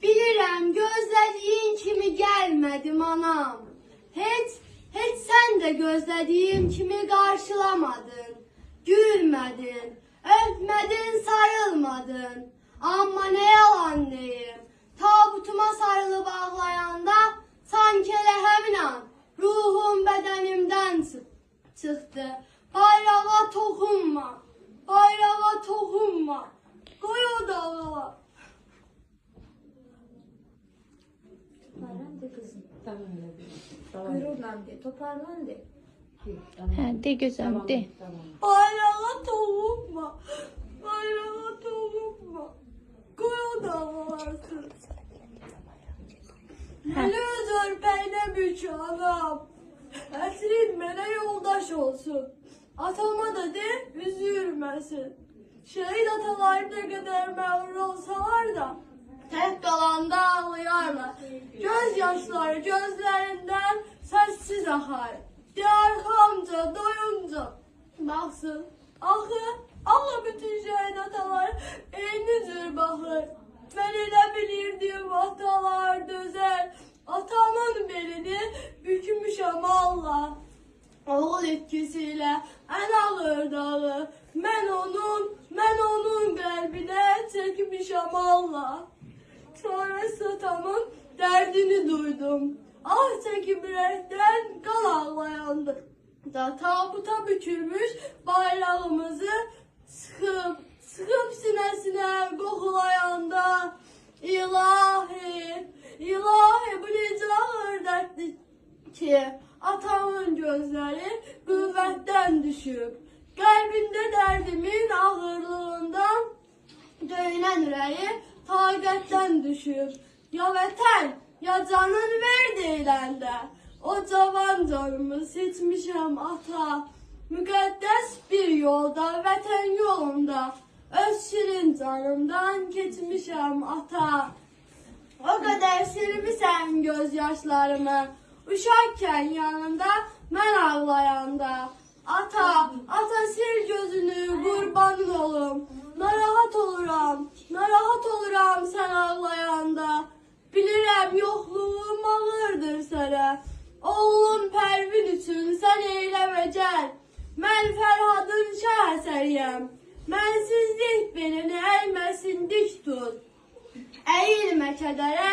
Bilirəm, gözlədiyin kimi gəlmədim anam. Heç sən də gözlədiyim kimi qarşılamadın, gülmədin, öpmədin, sarılmadın. Amma nə yalan deyim, tabutuma sarılıb ağlayanda sanki elə həmin an ruhum bədənimdən çıxdı. Bayrağa toxunma, qoy o dağıla. Toparlan de kızım. Tamam öyle değil. Tamam. Gururla de, toparlan de. Tamam. De gözüm Tamam, de. tamam. Bayrağa toxunma, qoy o dağılarsın. Məni öz örpəyinə bük anam, əsrin mənə yoldaş olsun. Atama da de, üzülməsin. Şehit atalar ne kadar məğrur olsalar da, tek qalanda ağlayarlar. Gözyaşları gözlərindən səssiz axar. Arxamca, doyunca baxsın. Axı bütün şehit atalar eyni cür baxır. Mən elə bilirdim atalar dözər. Atamın belini bükmüşəm Allah. Oğul etkisiyle en ağır dağı. Mən onun qəlbinə çəkmişəm Allah. Sonra atamın dərdini duydum. Ah çəkib ürəkdən qan ağlayandı. Da tabuta bükülmüş bayrağımızı sıxıb sinəsinə qoxulayanda. İlahi, bu necə ağır dərddir ki, atamın gözləri qüvvətdən düşüb. Qəlbində dərdimin ağırlığından döyünən ürəyi taqətdən düşüb. Ya vətən, ya canın ver deyiləndə, o cavan canımı seçmişəm ata. Müqəddəs bir yolda, vətən yolunda, öz şirin canımdan keçmişəm ata. O qədər silmişəm gözyaşlarımı, uşaqkən yanında, mən ağlayanda. Ata sil gözünü, qurbanın olum. Narahat oluram sən ağlayanda. Bilirəm yoxluğum ağırdır sənə. Oğlum Pərvin üçün sən eyləmə gəl. Mən Fərhadın şah əsəriyəm. Mənsizlik belini əyməsin dik tut. Əyilmə kədərə,